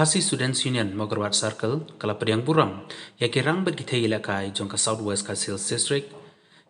Khasi Students Union Mogorwat Circle kala Pediang Buram ya kirang bergithai ilakai jong ka Southwest ka Sales District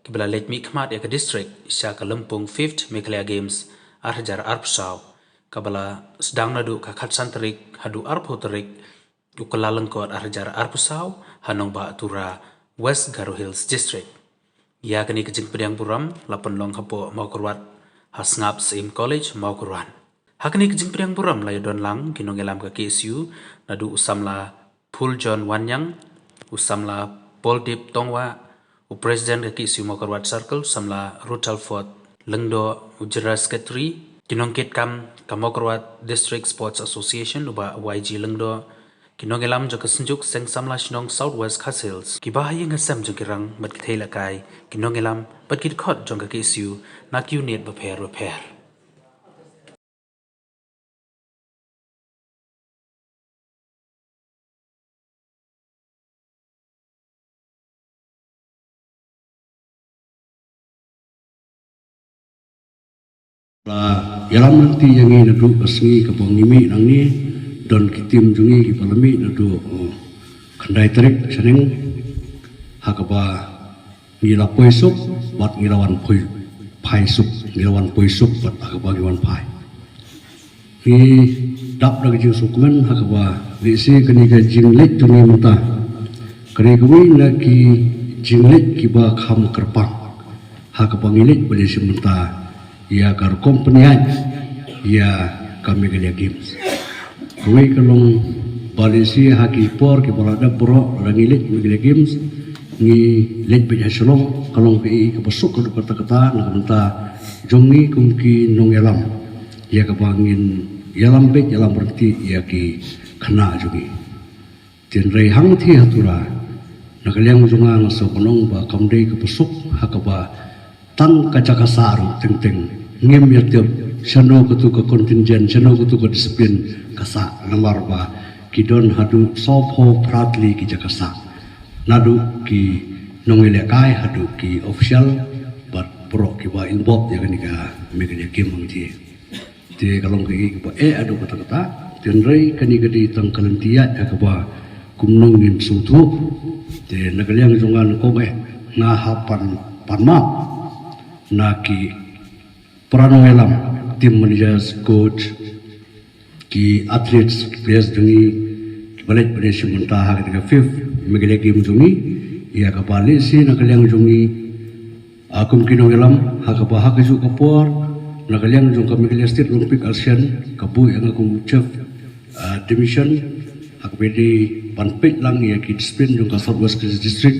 kibala let mi khmat ya ka district isya ka Lempung 5th Meghalaya Games arhajar arpsaw kabala sedang nadu ka khatsan terik hadu arpo terik ukala lengkot arhajar arpsaw hanong ba atura West Garo Hills District ya kani kejing Pediang Buram lapan long hapo Mogorwat hasngap Saim College Mogorwan Hakni kejing Pediang Buram layu don lang kinongelam ka KSU nadu usamla Phul John Wanyang usamla Poldip Tongwa Presiden ka KSU Mogorwat Circle usamla Rutalford Lengdo Ujara Secretary kinongket kam ka Mogorwat District Sports Association uba YG Lengdo kinongelam jo kesenjuk seng samla shinong Southwest Castles kibahaye ngasam jo kirang bat kithela kai kinongelam bat kit khot jong ka KSU nak unit beper Yalam nanti yang ini nadu asngi kapong nimi nang ni don kitim jungi ki palami nadu kandai terik seneng hakapa ngila poisuk bat ngilawan poi pai sup ngilawan poisuk bat hakapa ngilawan pai ni dap lagi jing sukmen hakapa lisi kani ka jinglek jungi muta kani kami lagi jinglek kiba kham kerpang hakapa ngilik boleh semuta ya kar company ya kami Meghalaya Games kami kalong balisi haki por ke balada pro rangilit Meghalaya Games ni let be hasolong kalong ke kapasuk ke kata-kata nakanta jongi kungki nongelam ya kapangin yalam bet yalam berarti ya ki kena jongi tenrei hang thi hatura nakaliang jonga ngaso konong ba kamdei kapasuk hakaba tang kacakasaru teng ngem yatiap sano kutu ke kontinjen sano kutu ke disiplin kasa namar ba kidon hadu sopo pratli ki jakasa nadu ki nongile kai hadu ki official bat pro ki ba inbox ya kan ka Meghalaya Games mangji te kalong ki ba adu kata-kata tenrei kani gadi tang kalantia ya ka ba kumnong ngin sutu te nagaliang jongan ko ba na hapan panma naki Pranoelam tim managers coach ki athletes players jungi balik pada sementara ketika 5th Meghalaya Games jungi ia kapali si nakaliang jungi akum kinongelam hakapa hakaju kapor nakaliang jung ka Meghalaya State Olympic Asian kabu yang akum chef division hakapedi panpit lang ia ki disiplin jung ka Southwest District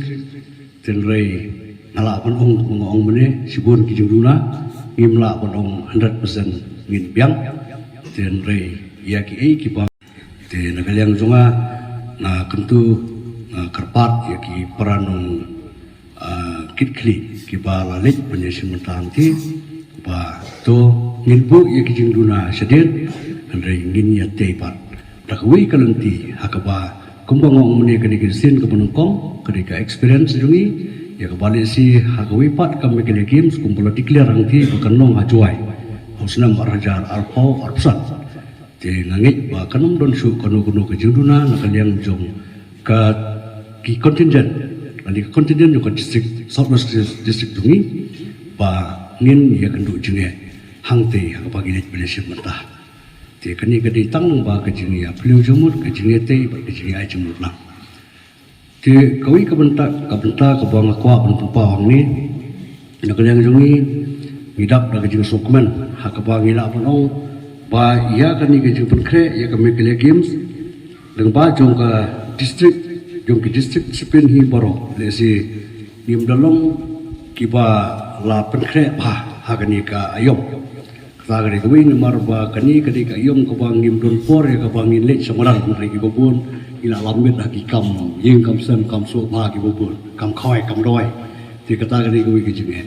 tenrei nala pan ong mene sibun ki juruna imla bonong 100% ngin biang ten rei ya ki ki pa te nakaliang jonga na kentu karpat ya ki peranong kitkli ki ba lalit penyesim tanti ba to ngin bu ya ki jingduna sedet rei ngin ya tepat dakwi kalenti hakaba kumbang mene kani kisin ke penongkong ketika experience jungi ya kembali si hagawi pat kami Meghalaya Games kumpul declare angti bukanong ajuai husnam arajar arpo arpsan te ngangit ba kanum don su kono ke juduna nakaliang jong ka ki contingent ani contingent jong ka district Southwest District dungi ba ngin ya kendu jenge hangte hagapagi net Malaysia mentah te kani kadi tang ba ke jenge ya pelu jumut ke jenge te ba ke jenge ai jumut lang ke kawi kabenta kabang akwa penpawang ni nakaliang jungi ngidap dak jing sokmen hakaba ngila panong ba ia kan ni jing penkre ya ka Meghalaya Games dengan ba jong ka district disiplin hi baro lesi nim dalong kiba la penkre pa hakani ka ayom kagari kawi nomor ba kani kadi ka ayom ka bang ngim don por ya ka bangin le samarang regi bobon ila lamit lagi kam yeng kam sem kam so ma ki bubur kam khoi kam doi ti kata gari ko ki jinge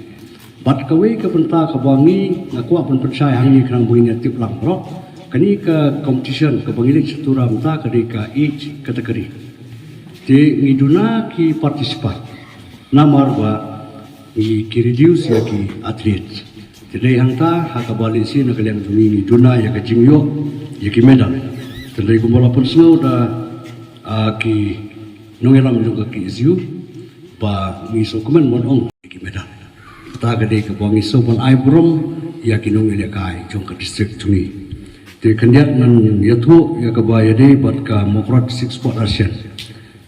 bat kawi ka benta ka bangi ngakwa pun percaya hangi krang buinya tip lang bro kani ka competition ka bangi setura mta kadi ka each category ti ngiduna ki participate namar ba ki reduce ya ki athlete ti dei hangta hakabali si nakaliang jumi ngiduna ya ka jingyo ya ki medal Tendai kumpul pun semua dah ki nongelam juga ki isu ba miso kumen mon ong ki Medan. Ta gade ke bang iso pun ai burom ya ki nongele kai jong ka district tuni. Te kandiat nan yathu ya ka ba yade bat ka mokrat 6 sport Asian.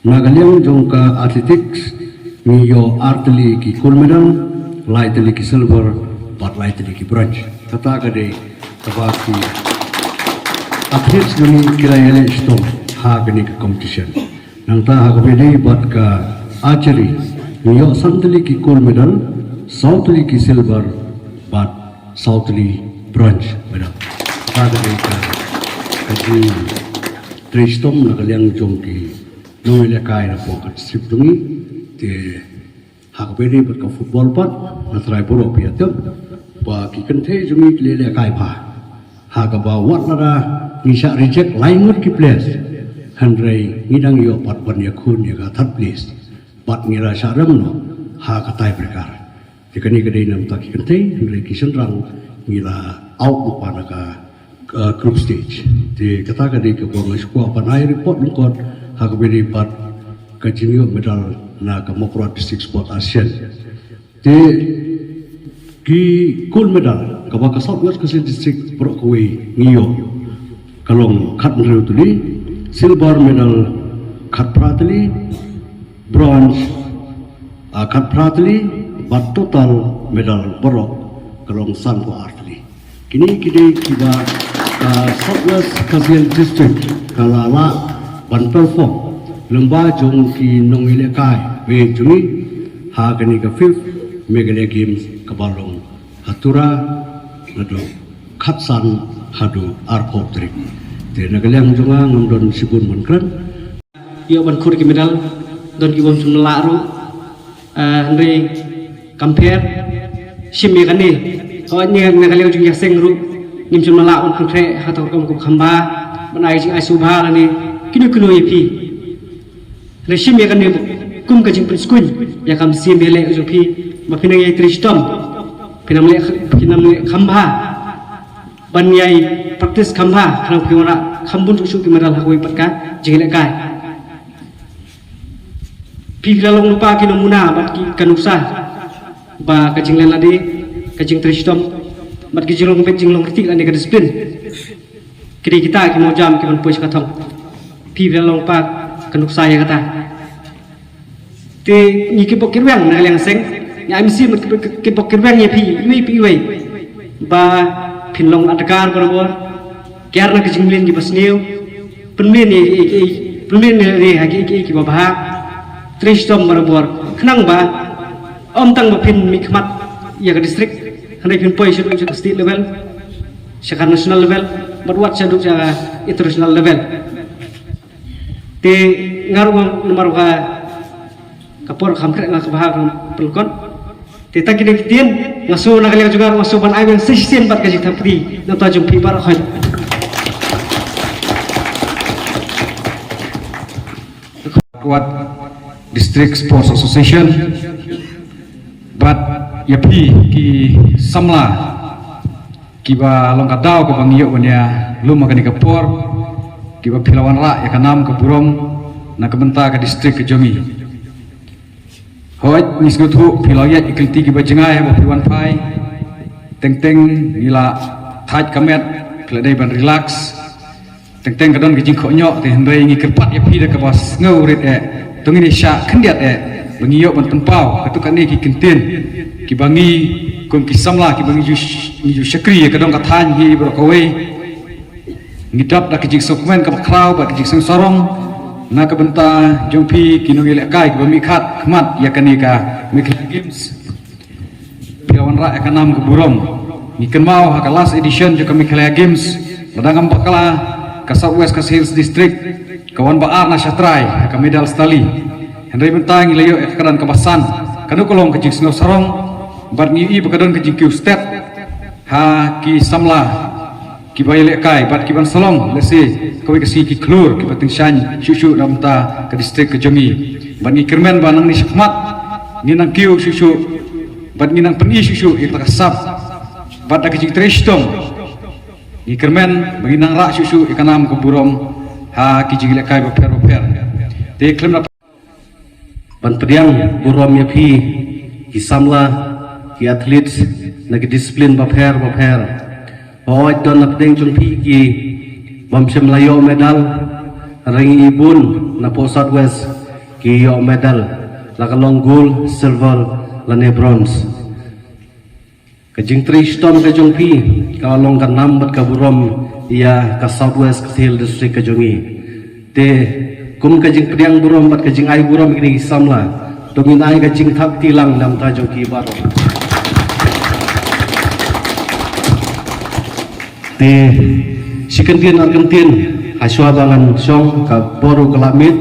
Nagaliang jong ka athletics mi yo arteli ki gold medal, lightly ki silver, bat lightly ki bronze. Ta gade ka ba ki athletes duni kira yele stone ha gani ka competition nang ta ha gabedi bat ka archery yo santli ki gold medal southly ki silver bat southly bronze medal ta gani ka kaji tristom na kaliang jong ki noile kai na po ka strip dungi te ha gabedi bat ka football pat na try boro piatem ba ki kenthe jungi lele kai pa ha ka ba wat na nisa reject lainut ki place handrai ngidang yo pat pan ya khun ya ka third place pat ngira saram no ha ka tai prakar tikani kadai nam ta ki kante handrai kisan rang ngira out upana ka group stage te kata kadai ke bong squad panai report lungkot ha ka beri pat ka jingyo medal na ka mokra district sport Asian te ki gold medal ka ba ka Southwest Kasian district pro kowe ngiyo kalong khat nrew tuli silver medal khat pratli bronze khat pratli bat total medal borok kalong san po artli kini kiba Southwest Kasian district kalala ban perform lomba jong ki nongile kai we juni ha kani ka 5th Meghalaya Games kabalong hatura nado khatsan hadu arpop trik te nagaliang jonga ngondon sibun monkran yo ban khur ki medal don ki bom sumla ru andre compare shimi kani ko ni nagaliang jung yaseng ru nim sumla on khre hator kom ko khamba ban ai jing ai subha lani kinu kinu yepi re shimi kani kum ka jing school ya kam simele jo pi ma pinang ye tristom pinamle khamba ban yai practice khamba khang phiona khambun su ki medal hakoi patka jingile kai pigla long lupa ki namuna bat ki kanusa ba ka jinglen ladi ka jing tristom bat ki jilong bet jinglong kritik ane ka disiplin kiri kita ki mo jam ki ban pois ka thong pigla long pa kanusa ya kata te ni ki pokir wang na lang seng ya MC ki pokir wang ye pi wei ba pinlong adakar berbor karena kejingling di pasniu penmin ni hagi ki babah tristom berbor kenang ba om tang ba pin mikmat ya ke distrik handai pin poi sudut ke state level sekar national level berbuat sudut ke international level te ngaru nomor ka kapor khamkre ngak bahag pelkon Tita kini kitian ngaso nakaliang juga ngaso ban ayam sesien bat kasih tapi nata jumpi bar khoi kuat District Sports Association bat yapi ki samla kiba long kadau ko bangiyo banya luma kani kapor kiba pilawan ra ya kanam ke burom na kebenta ke distrik ke Jomi hoi nisgutu pilayat ikliti ki bajengai ba piwan pai teng nila thaj kamet pladai ban relax teng kadon ki jingkho nyok te hendrai ngi kerpat ya pi de ka bas ngau rit tungini sya khendiat bangiyo ban tempau katukan ni ki kintin ki bangi kum ki samla ki bangi ju syakri kadon ka than hi bro kowe ngidap da ki jing sokmen ka kraw ba ki jing sorong na kabenta jompi kinongile kai ki bami khat khmat yakanika Meghalaya Games piawan ra ekanam ke burom ngiken mau ha last edition juga Meghalaya Games ladang bakala ka Southwest Kasian district kawan baar na syatrai ka medal stali hendai bentang ilayo ekadan kabasan kanu kolong ke jing sarong bar ngi bakadon ke jing step ha ki samla ki bayele kai bat ki ban salong lesi kowe kasi ki klur ki bating shan shushu namta ke distrik ke Jongi ban ngi kermen banang ni syakmat ni nang kiu shushu bat ngi nang peni shushu ik takasap bat da ke jing tristom Ikermen bagi nang rak susu ikanam keburom ha kijing lekai beper te klem Ban pediang burom ya pi ki samla ki atlet na ki disiplin beper oh don na pedeng chung pi ki bam semlayo medal ring ibun na po Southwest ki yo medal la kalong gold silver la ne bronze kajing Tristom kajong pi kalong kan nambat ka burom ia ka Southwest Hill District kajongi te kum kajing pediang burom bat kajing ai burom kini samla dongin ai kajing thak tilang nam ta joki baro te sikentian argentine haswa bangan song ka boru kelamit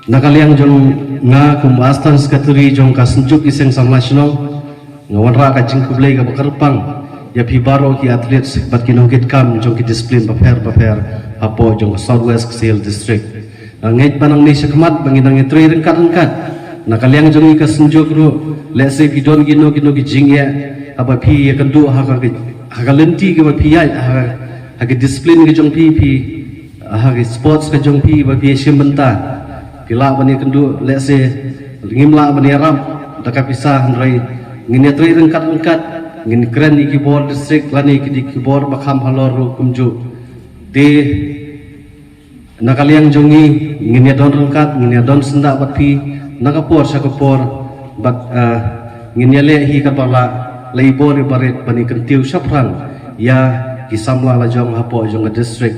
nakaliang jong nga kumbastan skaturi jong ka senjuk iseng samla sino ngawanra kajing kublay ka bakarpang ya pi baro ki atlet bat kinongkit kam jong ki disiplin paper hapo jong Southwest Hill District ngait panang ni sakmat banginang itri rengkat nakaliang jong ka senjuk ru let's say gidon gino ki jingya apa pi ya kendu ha lenti ke pi ya ha disiplin ke jong pi ha sports ke jong pi ba pi simbenta kila bani kendu let's say ngimla bani ram taka pisah rai ngini tri rengkat ngini keren di keyboard district lani di keyboard bakam halor kumju di nakaliang jongi ngini don rengkat ngini don senda bat pi nakapor sakapor bat ngini le hi kapala labor baret bani kentiu sapran ya kisamla la jong hapo jong district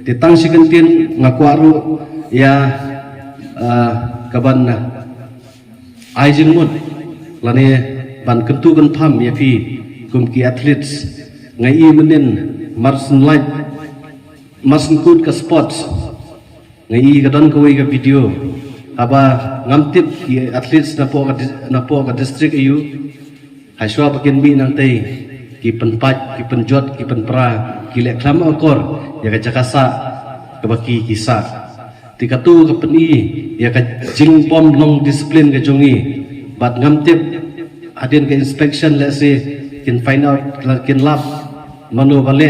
di tang sikentin ngakwaru ya kaban aijin mut lani ban kentu kan pham ya pi kum ki athletes ngai i menen marsen light marsen kut ka sports ngai i gadon ko ga video aba ngamtip ki athletes na po ka district ayu haswa bakin bi nang tei ki penpat ki penjot ki penpra ki lek klam akor ya ka jakasa ka baki kisa tikatu ka peni ya ka jing pom long discipline ka jongi bat ngamtip adin ke inspection let's say can find out can lab manu bale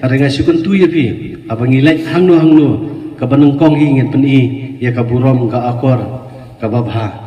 arenga sukun tu ya pi abang ilai hangno ka banung kong ingin peni ya ka burom ka akor ka babha